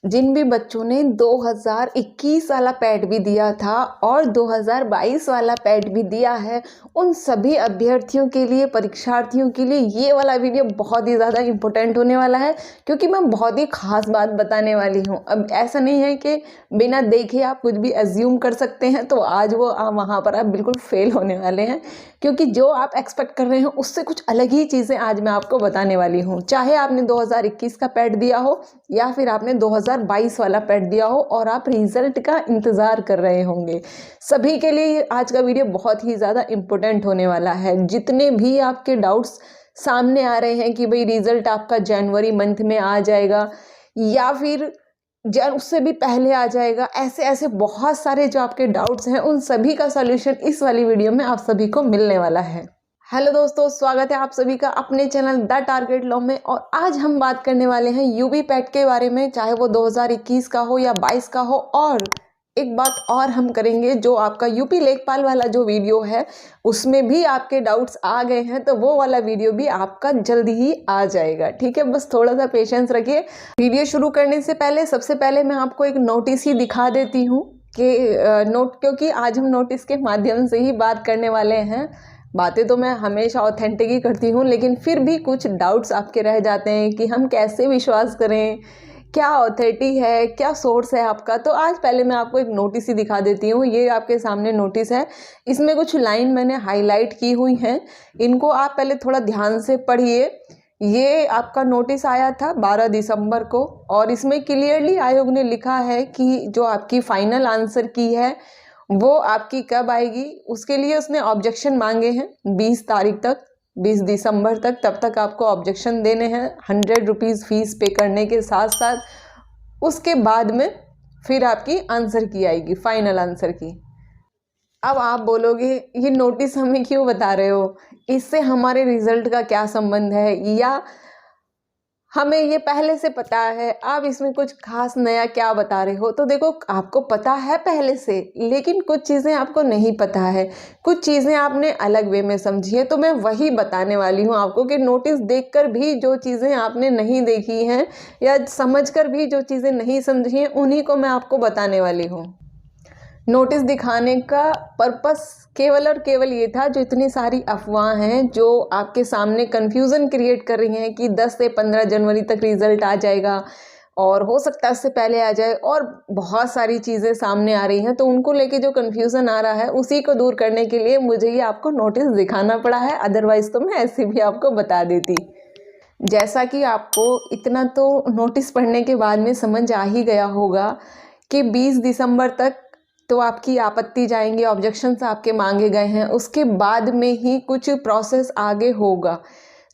जिन भी बच्चों ने 2021 वाला पैड भी दिया था और 2022 वाला पैड भी दिया है, उन सभी अभ्यर्थियों के लिए, परीक्षार्थियों के लिए ये वाला वीडियो बहुत ही ज़्यादा इम्पोर्टेंट होने वाला है, क्योंकि मैं बहुत ही ख़ास बात बताने वाली हूँ। अब ऐसा नहीं है कि बिना देखे आप कुछ भी एज्यूम कर सकते हैं, तो आज वो वहाँ पर आप बिल्कुल फेल होने वाले हैं, क्योंकि जो आप एक्सपेक्ट कर रहे हैं उससे कुछ अलग ही चीज़ें आज मैं आपको बताने वाली हूँ। चाहे आपने 2021 का पैड दिया हो या फिर आपने 2022 वाला पैड दिया हो और आप रिजल्ट का इंतज़ार कर रहे होंगे, सभी के लिए आज का वीडियो बहुत ही ज़्यादा इम्पोर्टेंट होने वाला है। जितने भी आपके डाउट्स सामने आ रहे हैं कि भाई रिजल्ट आपका जनवरी मंथ में आ जाएगा या फिर उससे भी पहले आ जाएगा, ऐसे ऐसे बहुत सारे जो आपके डाउट्स हैं उन सभी का सॉल्यूशन इस वाली वीडियो में आप सभी को मिलने वाला है। हेलो दोस्तों, स्वागत है आप सभी का अपने चैनल द टारगेट लॉ में। और आज हम बात करने वाले हैं यूपी पैट के बारे में, चाहे वो 2021 का हो या 22 का हो। और एक बात और हम करेंगे, जो आपका यूपी लेखपाल वाला जो वीडियो है उसमें भी आपके डाउट्स आ गए हैं, तो वो वाला वीडियो भी आपका जल्दी ही आ जाएगा। ठीक है, बस थोड़ा सा पेशेंस रखिए। वीडियो शुरू करने से पहले सबसे पहले मैं आपको एक नोटिस ही दिखा देती हूँ कि क्योंकि आज हम नोटिस के माध्यम से ही बात करने वाले हैं। बातें तो मैं हमेशा ऑथेंटिक ही करती हूँ, लेकिन फिर भी कुछ डाउट्स आपके रह जाते हैं कि हम कैसे विश्वास करें, क्या ऑथेंटिक है, क्या सोर्स है आपका। तो आज पहले मैं आपको एक नोटिस ही दिखा देती हूँ। ये आपके सामने नोटिस है, इसमें कुछ लाइन मैंने हाईलाइट की हुई हैं, इनको आप पहले थोड़ा ध्यान से पढ़िए। ये आपका नोटिस आया था 12 दिसंबर को और इसमें क्लियरली आयोग ने लिखा है कि जो आपकी फाइनल आंसर की है वो आपकी कब आएगी, उसके लिए उसने ऑब्जेक्शन मांगे हैं 20 तारीख तक, 20 दिसंबर तक। तब तक आपको ऑब्जेक्शन देने हैं 100 रुपीज़ फीस पे करने के साथ साथ। उसके बाद में फिर आपकी आंसर की आएगी, फाइनल आंसर की। अब आप बोलोगे ये नोटिस हमें क्यों बता रहे हो, इससे हमारे रिजल्ट का क्या संबंध है, या हमें ये पहले से पता है, आप इसमें कुछ खास नया क्या बता रहे हो। तो देखो, आपको पता है पहले से, लेकिन कुछ चीज़ें आपको नहीं पता है, कुछ चीज़ें आपने अलग वे में समझी है। तो मैं वही बताने वाली हूँ आपको कि नोटिस देखकर भी जो चीज़ें आपने नहीं देखी हैं या समझकर भी जो चीज़ें नहीं समझी हैं, उन्हीं को मैं आपको बताने वाली हूँ। नोटिस दिखाने का पर्पस केवल और केवल ये था, जो इतनी सारी अफवाह हैं जो आपके सामने कंफ्यूजन क्रिएट कर रही हैं कि 10 से 15 जनवरी तक रिजल्ट आ जाएगा और हो सकता है उससे पहले आ जाए, और बहुत सारी चीज़ें सामने आ रही हैं, तो उनको लेके जो कंफ्यूजन आ रहा है उसी को दूर करने के लिए मुझे ये आपको नोटिस दिखाना पड़ा है। अदरवाइज तो मैं ऐसे भी आपको बता देती। जैसा कि आपको इतना तो नोटिस पढ़ने के बाद में समझ आ ही गया होगा कि 20 दिसंबर तक तो आपकी आपत्ति जाएंगे, ऑब्जेक्शंस आपके मांगे गए हैं, उसके बाद में ही कुछ प्रोसेस आगे होगा।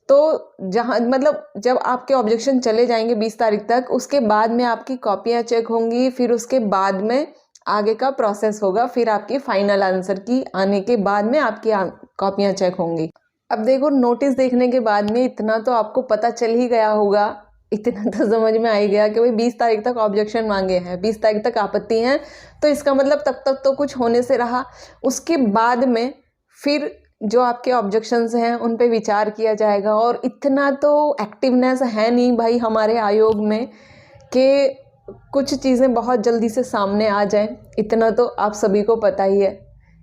तो जहाँ मतलब जब आपके ऑब्जेक्शन चले जाएंगे 20 तारीख तक, उसके बाद में आपकी कॉपियाँ चेक होंगी, फिर उसके बाद में आगे का प्रोसेस होगा, फिर आपकी फाइनल आंसर की आने के बाद में आपकी कॉपियाँ चेक होंगी। अब देखो, नोटिस देखने के बाद में इतना तो आपको पता चल ही गया होगा, इतना तो समझ में आ ही गया कि भाई 20 तारीख तक ऑब्जेक्शन मांगे हैं, 20 तारीख तक आपत्ति हैं, तो इसका मतलब तब तक तो कुछ होने से रहा। उसके बाद में फिर जो आपके ऑब्जेक्शंस हैं उन पे विचार किया जाएगा। और इतना तो एक्टिवनेस है नहीं भाई हमारे आयोग में कि कुछ चीज़ें बहुत जल्दी से सामने आ जाएं, इतना तो आप सभी को पता ही है।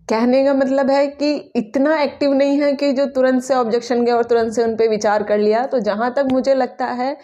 कहने का मतलब है कि इतना एक्टिव नहीं है कि जो तुरंत से ऑब्जेक्शन गए और तुरंत से उन पे विचार कर लिया। तो जहाँ तक मुझे लगता है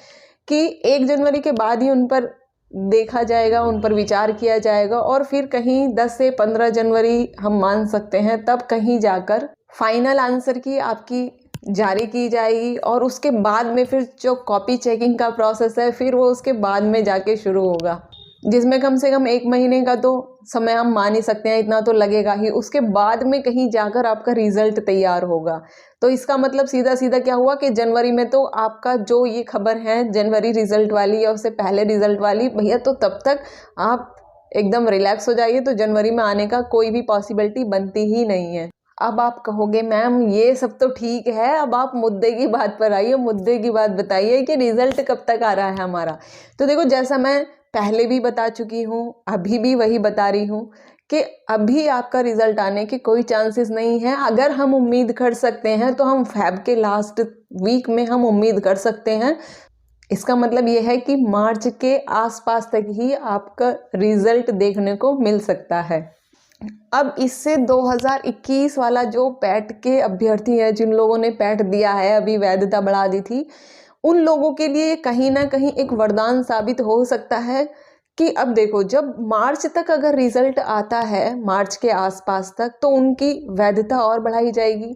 कि 1 जनवरी के बाद ही उन पर देखा जाएगा, उन पर विचार किया जाएगा, और फिर कहीं 10 से 15 जनवरी हम मान सकते हैं, तब कहीं जाकर फाइनल आंसर की आपकी जारी की जाएगी। और उसके बाद में फिर जो कॉपी चेकिंग का प्रोसेस है, फिर वो उसके बाद में जाके शुरू होगा, जिसमें कम से कम 1 महीने का तो समय हम मान ही सकते हैं, इतना तो लगेगा ही। उसके बाद में कहीं जाकर आपका रिजल्ट तैयार होगा। तो इसका मतलब सीधा सीधा क्या हुआ कि जनवरी में तो आपका जो ये खबर है जनवरी रिजल्ट वाली या उससे पहले रिजल्ट वाली, भैया तो तब तक आप एकदम रिलैक्स हो जाइए, तो जनवरी में आने का कोई भी पॉसिबिलिटी बनती ही नहीं है। अब आप कहोगे मैम ये सब तो ठीक है, अब आप मुद्दे की बात पर आइए, मुद्दे की बात बताइए कि रिजल्ट कब तक आ रहा है हमारा। तो देखो, जैसा मैं पहले भी बता चुकी हूँ, अभी भी वही बता रही हूँ कि अभी आपका रिजल्ट आने के कोई चांसेस नहीं है। अगर हम उम्मीद कर सकते हैं तो हम फेब के लास्ट वीक में हम उम्मीद कर सकते हैं। इसका मतलब ये है कि मार्च के आसपास तक ही आपका रिजल्ट देखने को मिल सकता है। अब इससे 2021 वाला जो पैट के अभ्यर्थी हैं, जिन लोगों ने पैट दिया है, अभी वैधता बढ़ा दी थी, उन लोगों के लिए कहीं ना कहीं एक वरदान साबित हो सकता है कि अब देखो, जब मार्च तक अगर रिजल्ट आता है, मार्च के आसपास तक, तो उनकी वैधता और बढ़ाई जाएगी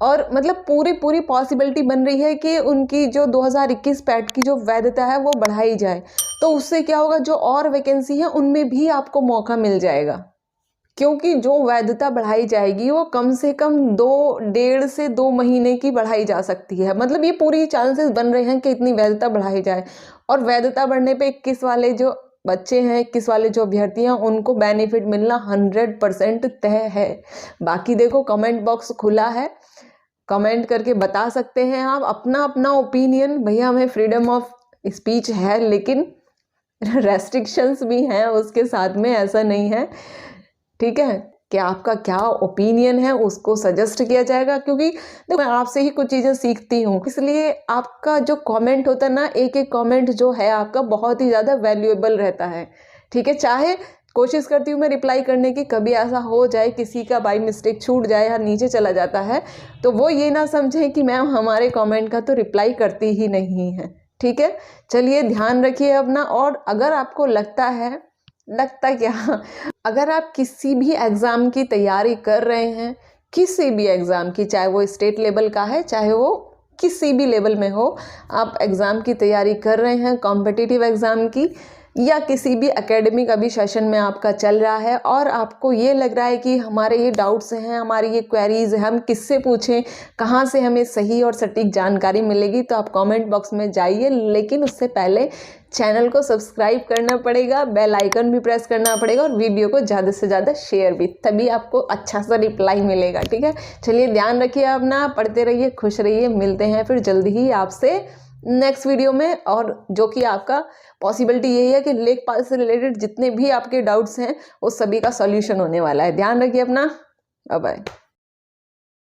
और मतलब पूरी पॉसिबिलिटी बन रही है कि उनकी जो 2021 पैट की जो वैधता है वो बढ़ाई जाए। तो उससे क्या होगा, जो और वैकेंसी है उनमें भी आपको मौका मिल जाएगा, क्योंकि जो वैधता बढ़ाई जाएगी वो कम से कम 1.5 से 2 महीने की बढ़ाई जा सकती है। मतलब ये पूरी चांसेस बन रहे हैं कि इतनी वैधता बढ़ाई जाए, और वैधता बढ़ने पे 21 वाले जो बच्चे हैं, 21 वाले जो अभ्यर्थी हैं, उनको बेनिफिट मिलना 100% तय है। बाकी देखो, कमेंट बॉक्स खुला है, कमेंट करके बता सकते हैं आप अपना अपना ओपिनियन। भैया हमें फ्रीडम ऑफ स्पीच है, लेकिन रेस्ट्रिक्शंस भी हैं उसके साथ में, ऐसा नहीं है, ठीक है। कि आपका क्या ओपिनियन है उसको सजेस्ट किया जाएगा, क्योंकि देखो मैं आपसे ही कुछ चीज़ें सीखती हूँ, इसलिए आपका जो कमेंट होता है ना, एक एक कमेंट जो है आपका बहुत ही ज़्यादा वैल्यूएबल रहता है, ठीक है। चाहे कोशिश करती हूँ मैं रिप्लाई करने की, कभी ऐसा हो जाए किसी का बाई मिस्टेक छूट जाए या नीचे चला जाता है, तो वो ये ना समझें कि मैम हमारे कमेंट का तो रिप्लाई करती ही नहीं है, ठीक है। चलिए ध्यान रखिए अपना। और अगर आपको लगता क्या अगर आप किसी भी एग्ज़ाम की तैयारी कर रहे हैं, किसी भी एग्ज़ाम की, चाहे वो स्टेट लेवल का है, चाहे वो किसी भी लेवल में हो, आप एग्ज़ाम की तैयारी कर रहे हैं, कॉम्पिटिटिव एग्ज़ाम की, या किसी भी एकेडमिक अभी सेशन में आपका चल रहा है, और आपको ये लग रहा है कि हमारे ये डाउट्स हैं, हमारी ये क्वेरीज हैं, हम किससे पूछें, कहाँ से हमें सही और सटीक जानकारी मिलेगी, तो आप कमेंट बॉक्स में जाइए। लेकिन उससे पहले चैनल को सब्सक्राइब करना पड़ेगा, बेल आइकन भी प्रेस करना पड़ेगा, और वीडियो को ज़्यादा से ज़्यादा शेयर भी, तभी आपको अच्छा सा रिप्लाई मिलेगा, ठीक है। चलिए ध्यान रखिए अपना, पढ़ते रहिए, खुश रहिए, मिलते हैं फिर जल्दी ही आपसे नेक्स्ट वीडियो में। और जो कि आपका पॉसिबिलिटी यही है कि लेखपाल से रिलेटेड जितने भी आपके डाउट्स हैं वो सभी का सॉल्यूशन होने वाला है। ध्यान रखिए अपना, बाय बाय।